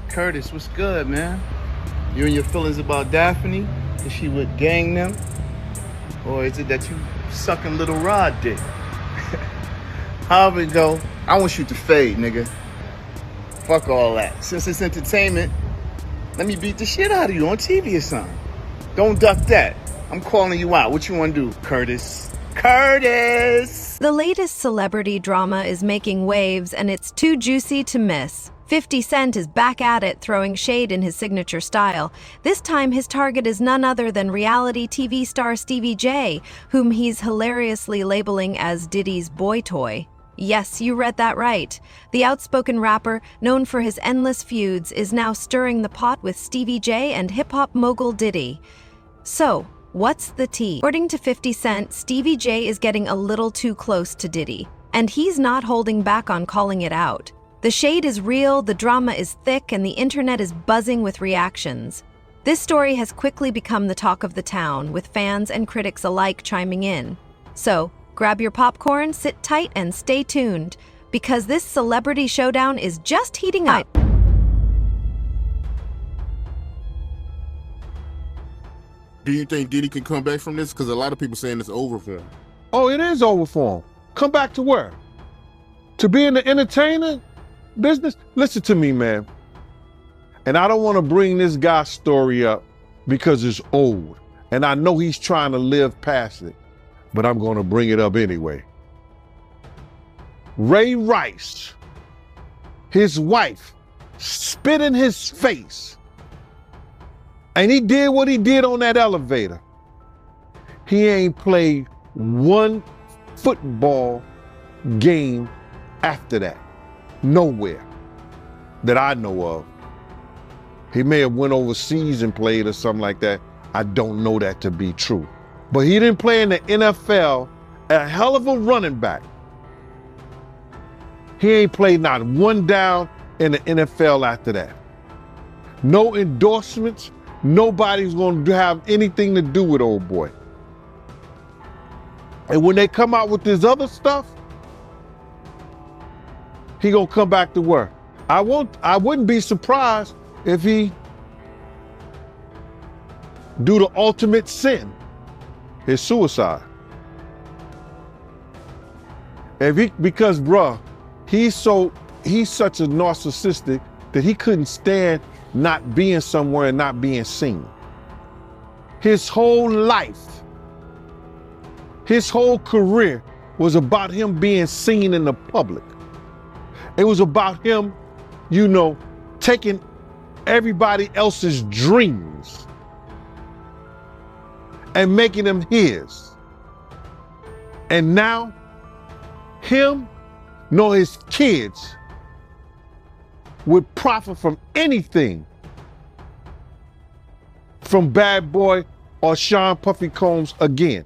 Curtis, what's good, man? You and your feelings about Daphne? Is she with gang them? Or is it that you sucking little Rod dick? However it go, I want you to fade, nigga. Fuck all that. Since it's entertainment, let me beat the shit out of you on TV or something. Don't duck that. I'm calling you out. What you want to do, Curtis? Curtis! The latest celebrity drama is making waves, and it's too juicy to miss. 50 Cent is back at it, throwing shade in his signature style. This time, his target is none other than reality TV star Stevie J, whom he's hilariously labeling as Diddy's boy toy. Yes, you read that right. The outspoken rapper, known for his endless feuds, is now stirring the pot with Stevie J and hip-hop mogul Diddy. So, what's the tea? According to 50 Cent, Stevie J is getting a little too close to Diddy, and he's not holding back on calling it out. The shade is real, the drama is thick, and the internet is buzzing with reactions. This story has quickly become the talk of the town, with fans and critics alike chiming in. So, grab your popcorn, sit tight, and stay tuned, because this celebrity showdown is just heating up. Do you think Diddy can come back from this? Because a lot of people saying it's over for him. Oh, it is over for him. Come back to where? To be in the entertainment business? Listen to me, man. And I don't want to bring this guy's story up because it's old. And I know he's trying to live past it, but I'm going to bring it up anyway. Ray Rice, his wife, spit in his face. And he did what he did on that elevator. He ain't played one football game after that. Nowhere that I know of. He may have went overseas and played or something like that. I don't know that to be true. But he didn't play in the NFL, a hell of a running back. He ain't played not one down in the NFL after that. No endorsements. Nobody's going to have anything to do with old boy. And when they come out with this other stuff, he gonna come back to work. I wouldn't be surprised if he do the ultimate sin, his suicide. Because bruh, he's such a narcissistic that he couldn't stand not being somewhere and not being seen. His whole life, his whole career was about him being seen in the public. It was about him, taking everybody else's dreams and making them his. And now, him nor his kids would profit from anything from Bad Boy or Sean Puffy Combs again.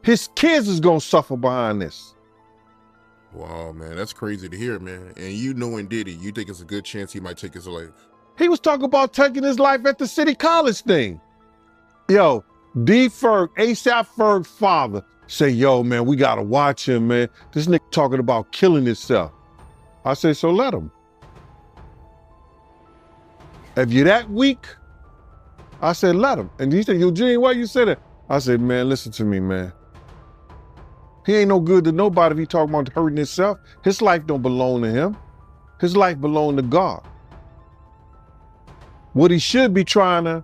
His kids is gonna suffer behind this. Wow, man, that's crazy to hear, man. And you knowing Diddy, you think it's a good chance he might take his life? He was talking about taking his life at the City College thing. Yo, D. Ferg, ASAP Ferg's father, say, yo, man, we gotta watch him, man. This nigga talking about killing himself. I say, so let him. If you're that weak, I said, let him. And he said, Eugene, why you say that? I said, man, listen to me, man. He ain't no good to nobody if he talking about hurting himself. His life don't belong to him. His life belong to God. What he should be trying to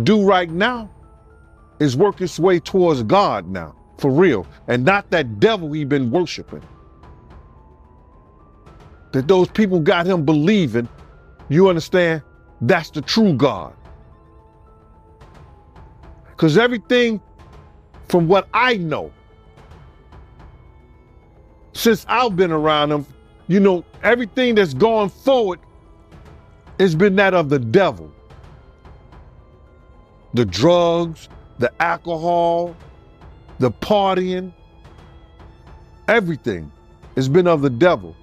do right now is work his way towards God now, for real, and not that devil he been worshiping. That those people got him believing, you understand, that's the true God. Because everything from what I know, since I've been around him, everything that's gone forward has been that of the devil. The drugs, the alcohol, the partying, everything has been of the devil.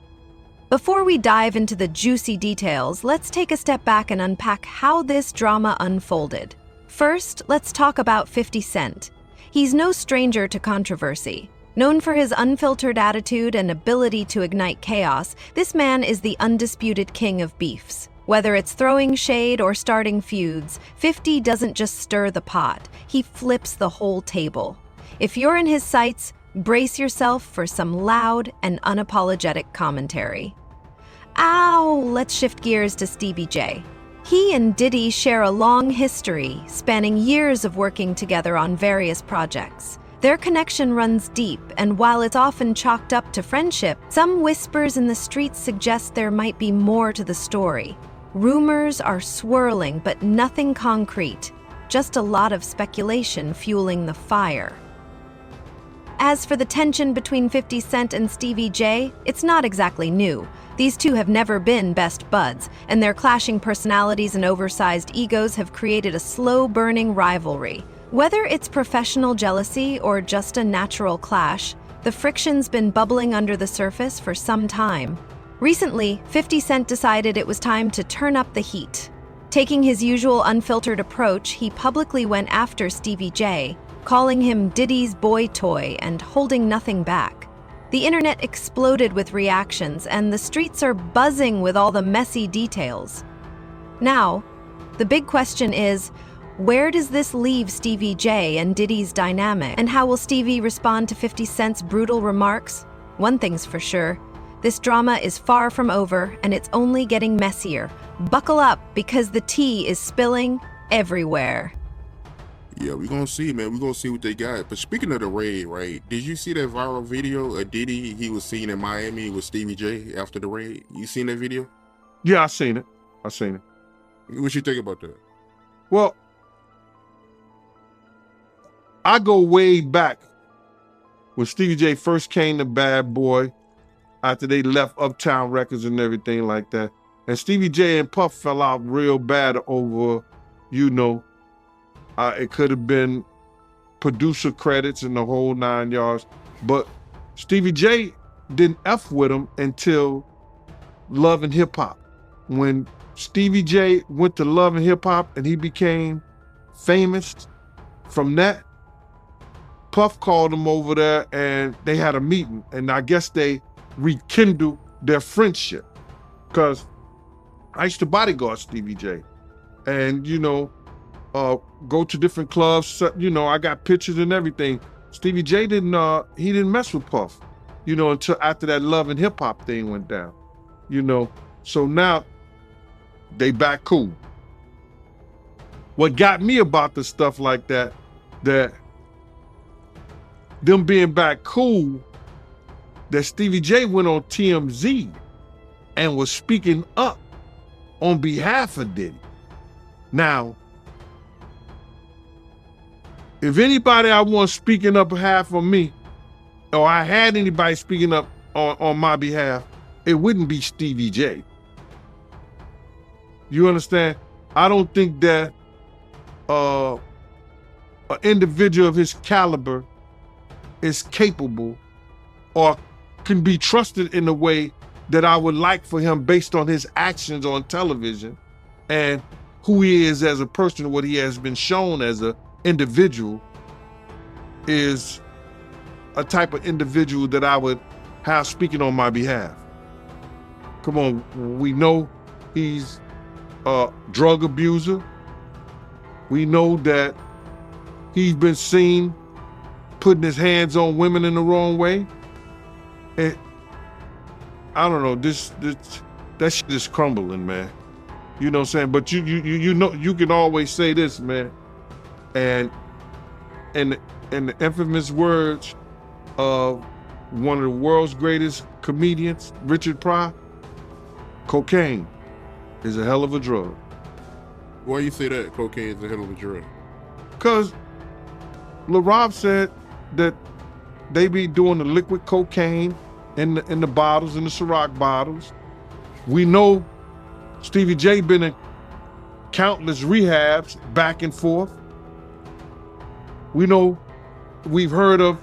Before we dive into the juicy details, let's take a step back and unpack how this drama unfolded. First, let's talk about 50 Cent. He's no stranger to controversy. Known for his unfiltered attitude and ability to ignite chaos, this man is the undisputed king of beefs. Whether it's throwing shade or starting feuds, 50 doesn't just stir the pot, he flips the whole table. If you're in his sights, brace yourself for some loud and unapologetic commentary. Ow! Let's shift gears to Stevie J. He and Diddy share a long history, spanning years of working together on various projects. Their connection runs deep, and while it's often chalked up to friendship, some whispers in the streets suggest there might be more to the story. Rumors are swirling, but nothing concrete, just a lot of speculation fueling the fire. As for the tension between 50 Cent and Stevie J, it's not exactly new. These two have never been best buds, and their clashing personalities and oversized egos have created a slow-burning rivalry. Whether it's professional jealousy or just a natural clash, the friction's been bubbling under the surface for some time. Recently, 50 Cent decided it was time to turn up the heat. Taking his usual unfiltered approach, he publicly went after Stevie J, calling him Diddy's boy toy and holding nothing back. The internet exploded with reactions, and the streets are buzzing with all the messy details. Now, the big question is, where does this leave Stevie J and Diddy's dynamic? And how will Stevie respond to 50 Cent's brutal remarks? One thing's for sure, this drama is far from over, and it's only getting messier. Buckle up, because the tea is spilling everywhere. Yeah, we're gonna see, man. We're gonna see what they got. But speaking of the raid, right? Did you see that viral video of Diddy? He was seen in Miami with Stevie J after the raid. You seen that video? Yeah, I seen it. What you think about that? Well, I go way back when Stevie J first came to Bad Boy, after they left Uptown Records and everything like that. And Stevie J and Puff fell out real bad over, it could have been producer credits and the whole 9 yards. But Stevie J didn't F with him until Love and Hip Hop. When Stevie J went to Love and Hip Hop and he became famous from that, Puff called him over there and they had a meeting. And I guess they rekindled their friendship. Because I used to bodyguard Stevie J. And, go to different clubs, I got pictures and everything. Stevie J didn't mess with Puff, until after that Love and Hip Hop thing went down, So now they back cool. What got me about the stuff like that them being back cool, that Stevie J went on TMZ and was speaking up on behalf of Diddy. Now, if anybody I want speaking up behalf of me, or I had anybody speaking up on my behalf, it wouldn't be Stevie J. You understand? I don't think that an individual of his caliber is capable or can be trusted in a way that I would like for him based on his actions on television and who he is as a person, what he has been shown as an individual, is a type of individual that I would have speaking on my behalf. Come on, we know he's a drug abuser. We know that he's been seen putting his hands on women in the wrong way. And I don't know, that shit is crumbling, man. You know what I'm saying? But you can always say this, man. And the infamous words of one of the world's greatest comedians, Richard Pryor, cocaine is a hell of a drug. Why you say that cocaine is a hell of a drug? Because LaRob said that they be doing the liquid cocaine in the bottles, in the Ciroc bottles. We know Stevie J been in countless rehabs back and forth. We know, we've heard of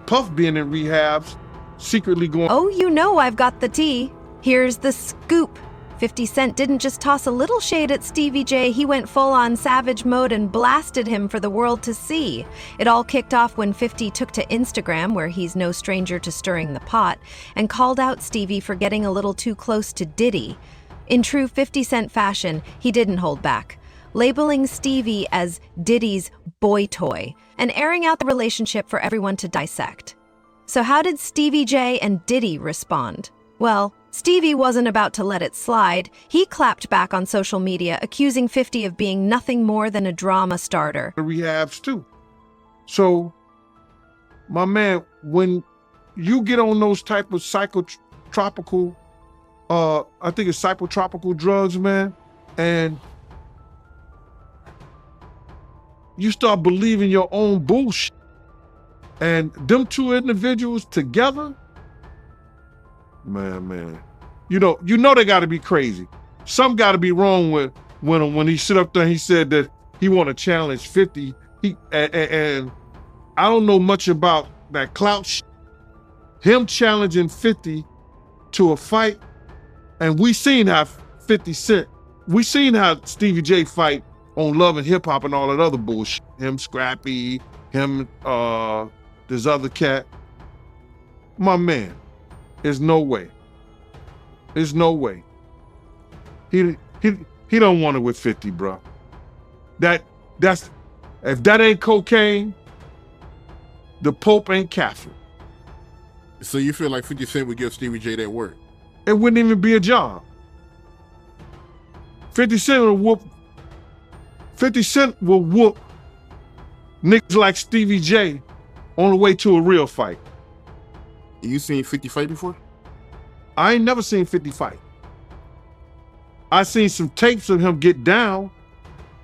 Puff being in rehabs, secretly going. Oh, I've got the tea. Here's the scoop. 50 Cent didn't just toss a little shade at Stevie J, he went full-on savage mode and blasted him for the world to see. It all kicked off when 50 took to Instagram, where he's no stranger to stirring the pot, and called out Stevie for getting a little too close to Diddy. In true 50 Cent fashion, he didn't hold back, labeling Stevie as Diddy's boy toy and airing out the relationship for everyone to dissect. So how did Stevie J and Diddy respond? Well, Stevie wasn't about to let it slide. He clapped back on social media, accusing 50 of being nothing more than a drama starter. The rehabs too. So, my man, when you get on those type of psychotropical, I think it's psychotropical drugs, man, and you start believing your own bullshit, and them two individuals together, man, you know they got to be crazy. Something got to be wrong with when he sit up there and he said that he want to challenge 50. And I don't know much about that clout shit. Him challenging 50 to a fight, and we seen how 50 Cent, we seen how Stevie J fight on Love and Hip Hop and all that other bullshit. Him, Scrappy, him, this other cat. My man, there's no way. There's no way. He don't want it with 50, bro. That's if that ain't cocaine, the Pope ain't Catholic. So you feel like 50 Cent would give Stevie J that work? It wouldn't even be a job. 50 Cent will whoop. 50 Cent will whoop niggas like Stevie J on the way to a real fight. You seen 50 fight before? I ain't never seen 50 fight. I seen some tapes of him get down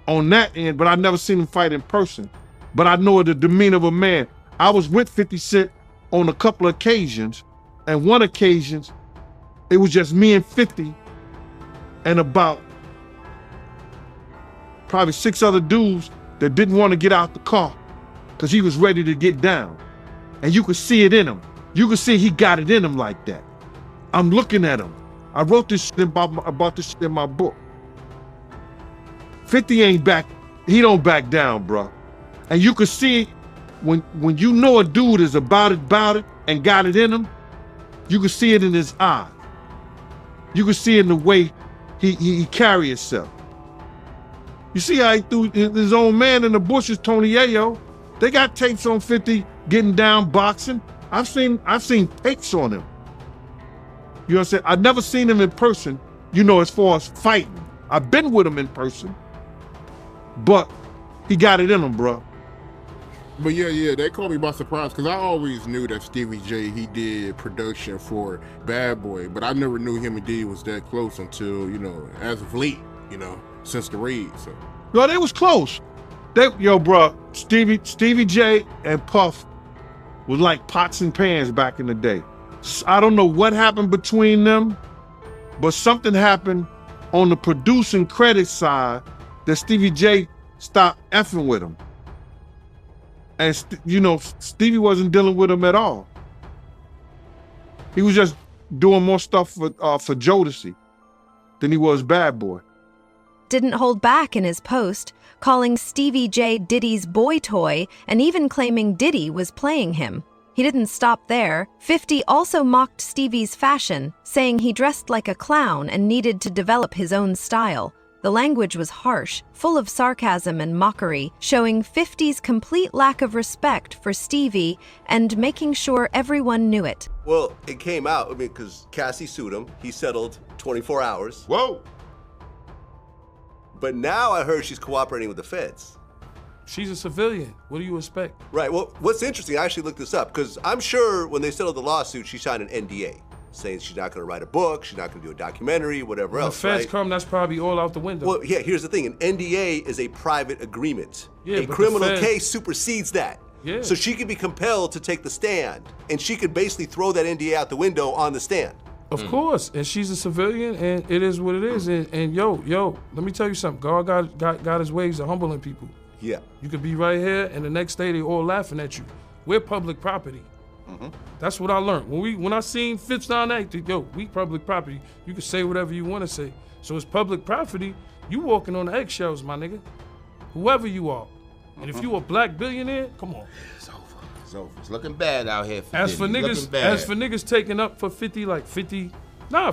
on that end, but I never seen him fight in person. But I know the demeanor of a man. I was with 50 Cent on a couple of occasions, and one occasion, it was just me and 50 and about probably 6 other dudes that didn't want to get out the car because he was ready to get down. And you could see it in him. You could see he got it in him like that. I'm looking at him. I wrote this shit about this shit in my book. 50 ain't back, he don't back down, bro. And you could see when you know a dude is about it, and got it in him, you could see it in his eye. You could see it in the way he carry himself. You see how he threw his own man in the bushes, Tony Yayo. They got tapes on 50 getting down boxing. I've seen tapes on him. You know what I'm saying? I've never seen him in person, you know, as far as fighting. I've been with him in person, but he got it in him, bro. But yeah, that caught me by surprise because I always knew that Stevie J, he did production for Bad Boy, but I never knew him and Diddy was that close until, you know, as of late, you know, since the raid. So. Yo, they was close. Bro, Stevie J and Puff was like pots and pans back in the day. I don't know what happened between them, but something happened on the producing credit side that Stevie J stopped effing with him. And, Stevie wasn't dealing with him at all. He was just doing more stuff for Jodeci than he was Bad Boy. Didn't hold back in his post, calling Stevie J Diddy's boy toy and even claiming Diddy was playing him. He didn't stop there. 50 also mocked Stevie's fashion, saying he dressed like a clown and needed to develop his own style. The language was harsh, full of sarcasm and mockery, showing 50's complete lack of respect for Stevie and making sure everyone knew it. Well, it came out, because Cassie sued him. He settled 24 hours. Whoa! But now I heard she's cooperating with the feds. She's a civilian. What do you expect? Right, well, what's interesting, I actually looked this up, because I'm sure when they settled the lawsuit, she signed an NDA, saying she's not gonna write a book, she's not gonna do a documentary, whatever else, When the feds come, that's probably all out the window. Well, yeah, here's the thing, an NDA is a private agreement. Yeah, a but criminal the feds... case supersedes that. Yeah. So she could be compelled to take the stand, and she could basically throw that NDA out the window on the stand. Of course, and she's a civilian, and it is what it is. And yo, let me tell you something. God got his ways of humbling people. Yeah. You could be right here, and the next day they all laughing at you. We're public property. That's what I learned. When I seen Fifth down there, yo, we public property. You can say whatever you want to say. So it's public property. You walking on the eggshells, my nigga. Whoever you are. And if you a black billionaire, come on. It's over. It's over. It's looking bad out here for As Diddy. for Looking niggas, bad. as for niggas taking up for 50, like 50,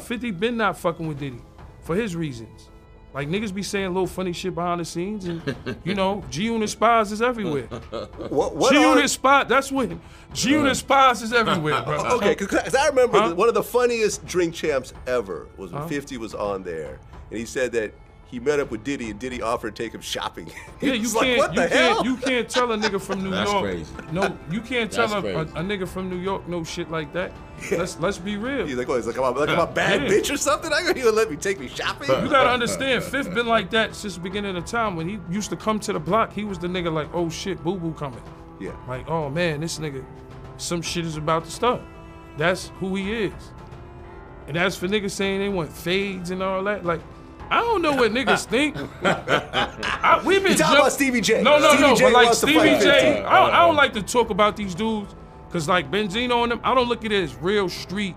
50 been not fucking with Diddy for his reasons. Like niggas be saying little funny shit behind the scenes, and you know, G-Unit spies is everywhere. What G-Unit spy, that's when G-Unit spies is everywhere, bro. Okay, because I remember one of the funniest Drink Champs ever was when 50 was on there, and he said that he met up with Diddy, and Diddy offered to take him shopping. Yeah, you can't tell a nigga from New That's York. crazy. No, you can't tell a That's crazy. nigga from New York no shit like that. Let's be real. He's like, oh, he's like, I'm a bad bitch or something? I got you let me take me shopping? You gotta understand, Fifth been like that since the beginning of time. When he used to come to the block, he was the nigga like, oh shit, boo boo coming. Yeah. Like, oh man, this nigga, some shit is about to start. That's who he is. And as for niggas saying they want fades and all that, like, I don't know what niggas think. We've been talking about Stevie J. No, Stevie J but like wants to Stevie fight J, 50. I don't like to talk about these dudes, cause like Benzino and them, I don't look at it as real street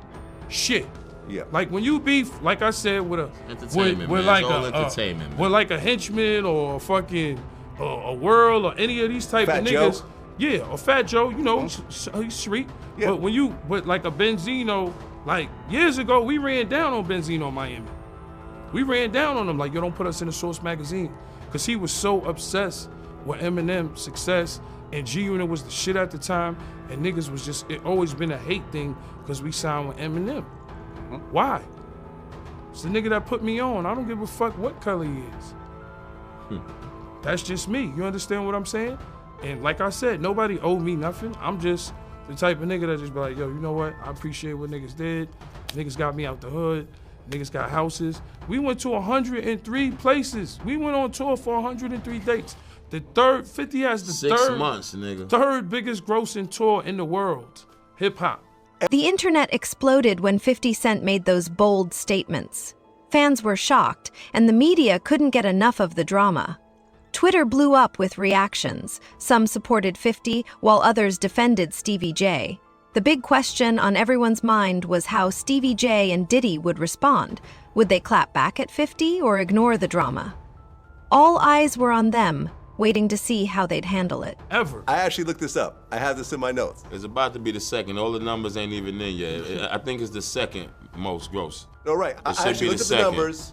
shit. Yeah. Like when you beef, like I said, with a Entertainment, with man. like It's all a entertainment, man. with like a henchman or a fucking a world or any of these type Fat of Joe? niggas. Yeah, or Fat Joe, you know, he's street. Yeah. But like a Benzino, like years ago, we ran down on Benzino in Miami. We ran down on him like, yo, don't put us in the Source magazine. Cause he was so obsessed with Eminem's success, and G-Unit was the shit at the time, and niggas was just, it always been a hate thing cause we signed with Eminem. Why? It's the nigga that put me on. I don't give a fuck what color he is. That's just me. You understand what I'm saying? And like I said, nobody owed me nothing. I'm just the type of nigga that just be like, yo, you know what? I appreciate what niggas did. Niggas got me out the hood. Niggas got houses. We went to 103 places. We went on tour for 103 dates. The third, 50 has the 6 months, nigga. third biggest grossing tour in the world. Hip hop. The internet exploded when 50 Cent made those bold statements. Fans were shocked, and the media couldn't get enough of the drama. Twitter blew up with reactions. Some supported 50, while others defended Stevie J. The big question on everyone's mind was how Stevie J and Diddy would respond. Would they clap back at 50 or ignore the drama? All eyes were on them, waiting to see how they'd handle it. Ever. I actually looked this up. I have this in my notes. It's about to be the second. All the numbers ain't even in yet. I think it's the second most gross. No, right. I should actually be looked the at the second. numbers.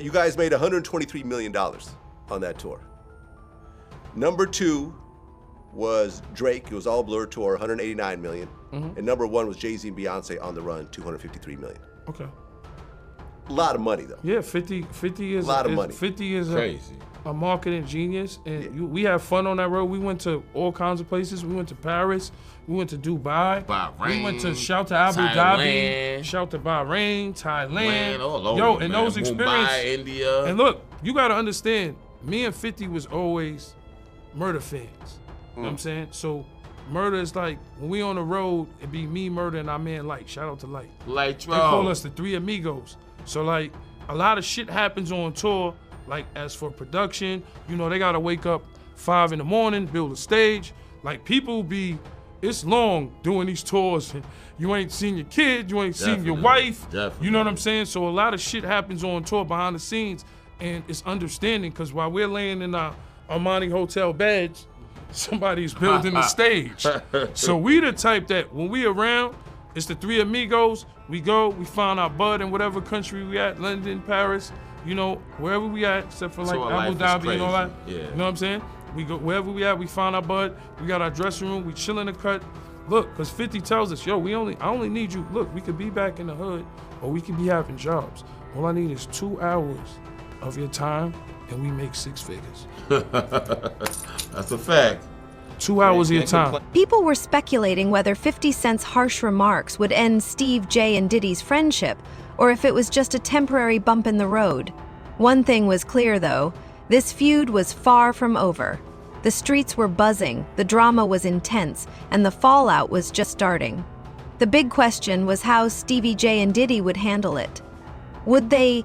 You guys made $123 million on that tour. Number 2 was Drake. It was all Blur tour, $189 million. And number 1 was Jay-Z and Beyonce on the Run, $253 million. Okay. A lot of money though. Yeah, 50 is A lot of money. 50 is Crazy. a marketing genius, and we had fun on that road. We went to all kinds of places. We went to Paris. We went to Dubai. Bahrain, We went to shout to Abu Dhabi. Thailand. Shout to Bahrain, Thailand. Man, all over, Yo, and man. those experiences. Mumbai, India. And look, you gotta understand, me and 50 was always Murder fans. You know what I'm saying? So Murder is like, when we on the road, it be me, Murder, and our man Light. Shout out to Light. Like, They call us the Three Amigos. So like, a lot of shit happens on tour. Like as for production, you know, they gotta wake up 5 in the morning, build a stage. Like people be, it's long doing these tours. You ain't seen your kid, you ain't seen your Definitely, wife. definitely. You know what I'm saying? So a lot of shit happens on tour behind the scenes, and it's understanding because while we're laying in our Armani hotel beds, somebody's building the stage. So we the type that when we around, it's the Three Amigos. We go, we find our bud in whatever country we at, London, Paris, you know, wherever we at, except for like Tour Abu life is Dhabi and all that. crazy, yeah. You know what I'm saying? We go wherever we at, we find our bud. We got our dressing room. We chill in the cut. Look, cause 50 tells us, yo, I only need you. Look, we could be back in the hood, or we could be having jobs. All I need is 2 hours of your time, and we make 6 figures. That's a fact. 2 hours of your time. People were speculating whether 50 Cent's harsh remarks would end Steve J and Diddy's friendship, or if it was just a temporary bump in the road. One thing was clear, though. This feud was far from over. The streets were buzzing, the drama was intense, and the fallout was just starting. The big question was how Stevie J and Diddy would handle it. Would they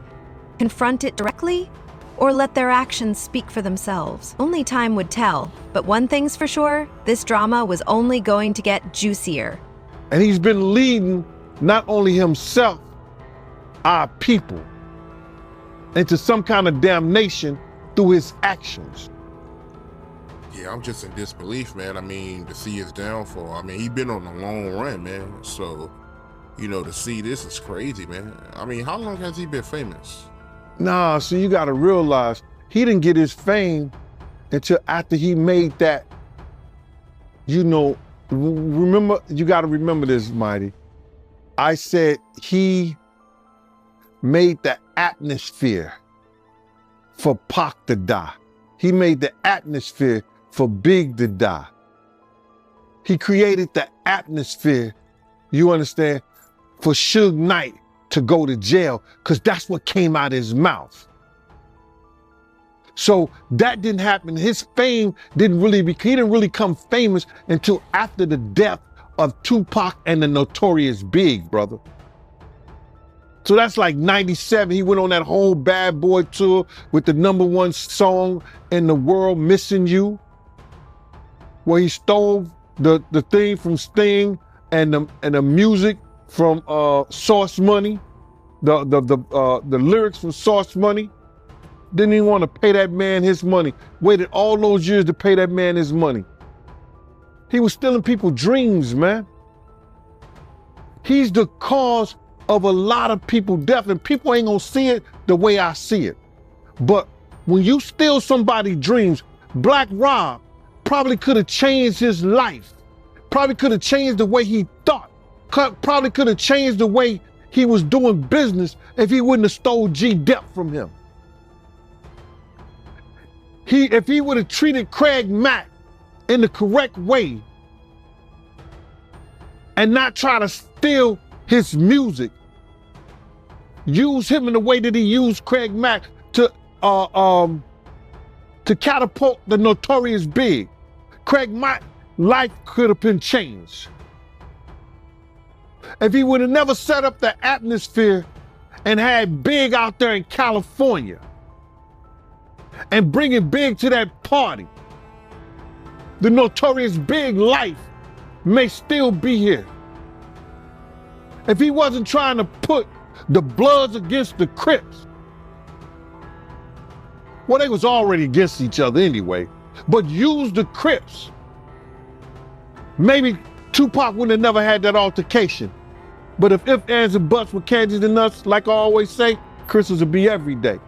confront it directly, or let their actions speak for themselves. Only time would tell, but one thing's for sure, this drama was only going to get juicier. And he's been leading not only himself, our people, into some kind of damnation through his actions. Yeah, I'm just in disbelief, man. I mean, to see his downfall. I mean, he's been on a long run, man. So, you know, to see this is crazy, man. I mean, how long has he been famous? Nah, so you gotta realize, he didn't get his fame until after he made that, you know, remember, you gotta remember this, Mighty. I said he made the atmosphere for Pac to die. He made the atmosphere for Big to die. He created the atmosphere, you understand, for Suge Knight to go to jail, because that's what came out of his mouth. So that didn't happen. His fame he didn't really come famous until after the death of Tupac and the Notorious Big, brother. So that's like 97. He went on that whole Bad Boy tour with the #1 song in the world, Missing You, where he stole the thing from Sting and the music from Source Money, the lyrics from Source Money. Didn't even want to pay that man his money. Waited all those years to pay that man his money. He was stealing people's dreams, man. He's the cause of a lot of people's death, and people ain't gonna see it the way I see it. But when you steal somebody's dreams, Black Rob probably could have changed his life. Probably could have changed the way he thought. Probably could have changed the way he was doing business if he wouldn't have stole G-Dep from him. If he would have treated Craig Mack in the correct way and not try to steal his music, use him in the way that he used Craig Mack to catapult the Notorious Big, Craig Mack's life could have been changed. If he would have never set up the atmosphere and had Big out there in California and bringing Big to that party, the Notorious Big life may still be here. If he wasn't trying to put the Bloods against the Crips, well, they was already against each other anyway, but use the Crips, maybe Tupac wouldn't have never had that altercation. But if ands, and buts were candies and nuts, like I always say, Christmas would be every day.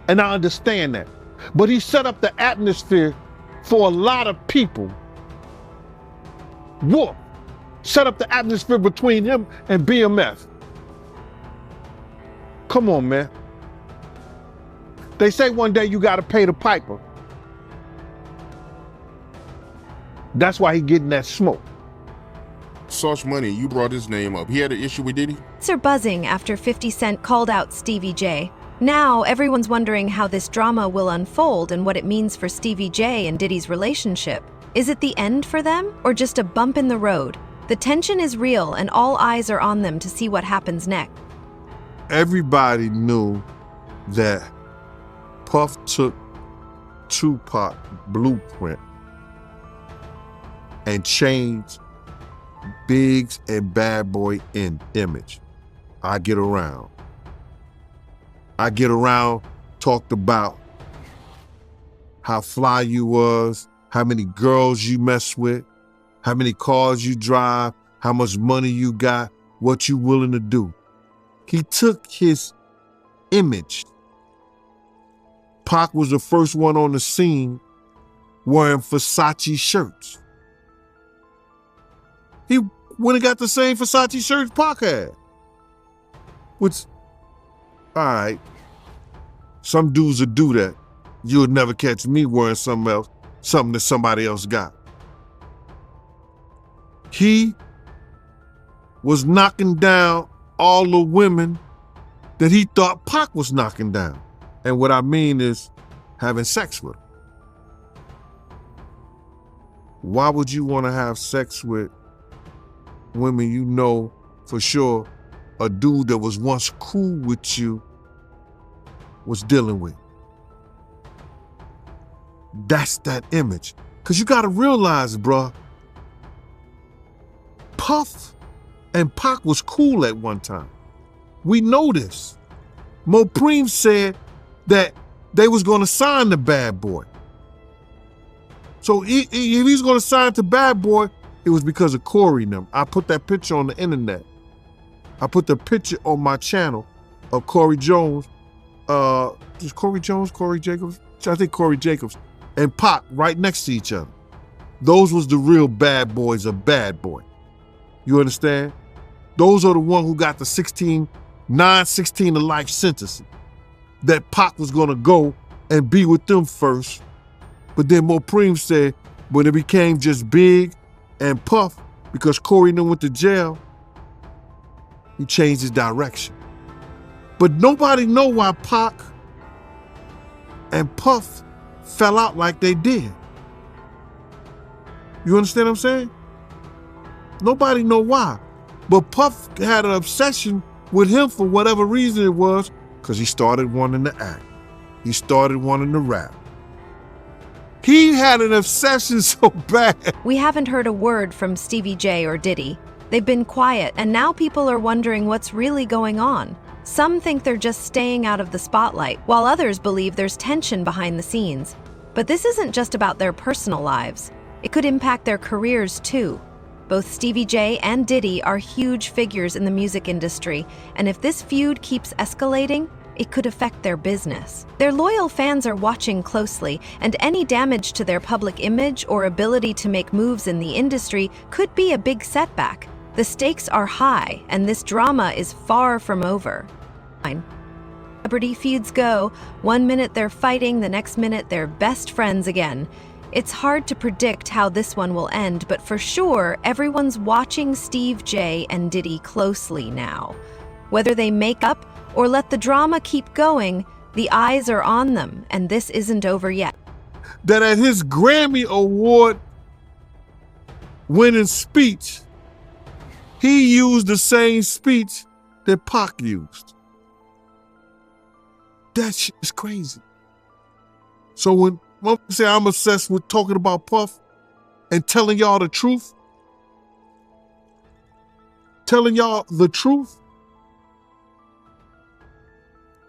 And I understand that. But he set up the atmosphere for a lot of people. Wolf set up the atmosphere between him and BMF. Come on, man. They say one day you gotta pay the piper. That's why he getting that smoke. Sauce Money, you brought his name up. He had an issue with Diddy? Are buzzing after 50 Cent called out Stevie J. Now everyone's wondering how this drama will unfold and what it means for Stevie J and Diddy's relationship. Is it the end for them or just a bump in the road? The tension is real and all eyes are on them to see what happens next. Everybody knew that Puff took Tupac blueprint and changed Biggs and Bad Boy in image. I Get Around, talked about how fly you was, how many girls you mess with, how many cars you drive, how much money you got, what you willing to do. He took his image. Pac was the first one on the scene wearing Versace shirts. He went and got the same Versace shirts Pac had. Which, all right, some dudes would do that. You would never catch me wearing something else, something that somebody else got. He was knocking down all the women that he thought Pac was knocking down. And what I mean is having sex with them. Why would you want to have sex with women you know for sure a dude that was once cool with you was dealing with? That's that image. Because you got to realize, bruh, Puff and Pac was cool at one time. We know this. Mopreem said that they was going to sign the Bad Boy. So if he's going to sign to Bad Boy, it was because of Corey and them. I put that picture on the internet. I put the picture on my channel of Corey Jones. Is Corey Jones, Corey Jacobs? I think Corey Jacobs and Pac right next to each other. Those was the real bad boys of Bad Boy. You understand? Those are the ones who got the 16 to life sentence. That Pac was gonna go and be with them first. But then Mopreem said when it became just Big and Puff, because Corey and them went to jail, he changed his direction. But nobody know why Pac and Puff fell out like they did. You understand what I'm saying? Nobody know why. But Puff had an obsession with him for whatever reason it was, because he started wanting to act. He started wanting to rap. He had an obsession so bad. We haven't heard a word from Stevie J or Diddy. They've been quiet, and now people are wondering what's really going on. Some think they're just staying out of the spotlight, while others believe there's tension behind the scenes. But this isn't just about their personal lives. It could impact their careers too. Both Stevie J and Diddy are huge figures in the music industry, and if this feud keeps escalating, it could affect their business. Their loyal fans are watching closely, and any damage to their public image or ability to make moves in the industry could be a big setback. The stakes are high, and this drama is far from over. Celebrity feuds go. 1 minute they're fighting, the next minute they're best friends again. It's hard to predict how this one will end, but for sure, everyone's watching Steve J and Diddy closely now. Whether they make up or let the drama keep going, the eyes are on them, and this isn't over yet. That at his Grammy Award winning speech, he used the same speech that Pac used. That shit is crazy. So when I say I'm obsessed with talking about Puff and telling y'all the truth,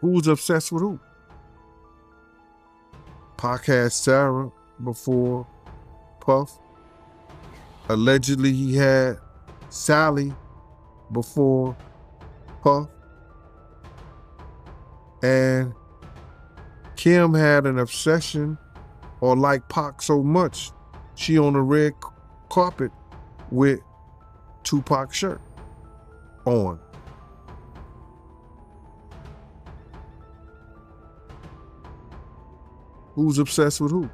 who's obsessed with who? Pac had Sarah before Puff. Allegedly he had Sally before Puff. And Kim had an obsession or liked Pac so much, she on the red carpet with Tupac's shirt on. Who's obsessed with who?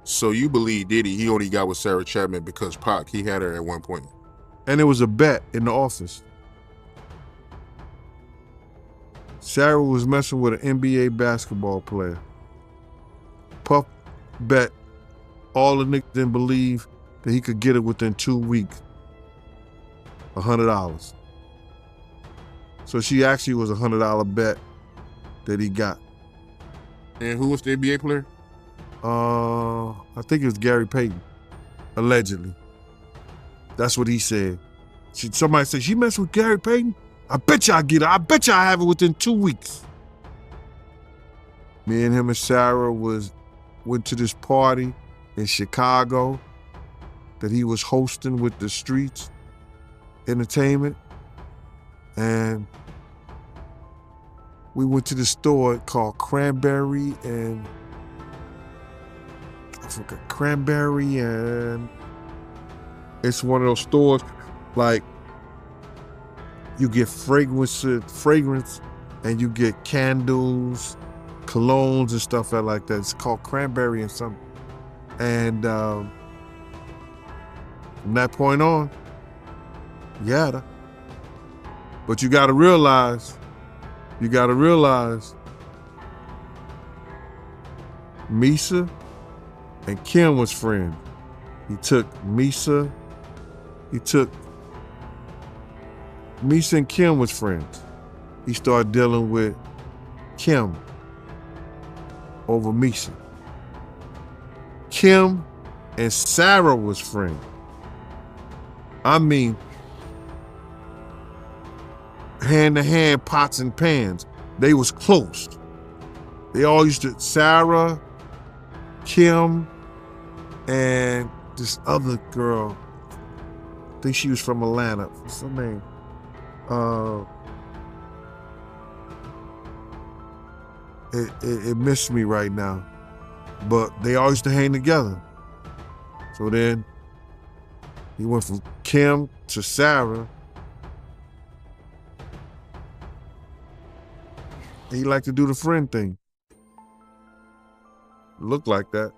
So you believe Diddy, he only got with Sarah Chapman because Pac, he had her at one point. And it was a bet in the office. Sarah was messing with an NBA basketball player. Puff bet all the niggas didn't believe that he could get it within 2 weeks. $100. So she actually was a $100 bet that he got. And who was the NBA player? I think it was Gary Payton, allegedly. That's what he said. Somebody said, she messed with Gary Payton? I bet you I get it. I bet you I have it within 2 weeks. Me and him and Sarah went to this party in Chicago that he was hosting with the Streets Entertainment. And we went to this store called Cranberry and it's one of those stores like you get fragrance and you get candles, colognes and stuff like that. It's called Cranberry and something. And from that point on, yeah. But you gotta realize, Misa and Kim was friends. Misa and Kim was friends. He started dealing with Kim. over Misha. Kim and Sarah was friends. I mean, hand to hand, pots and pans. They was close. They all used to, Sarah, Kim, and this other girl, I think she was from Atlanta. What's her name? It missed me right now. But they all used to hang together. So then he went from Kim to Sarah. He liked to do the friend thing. Looked like that.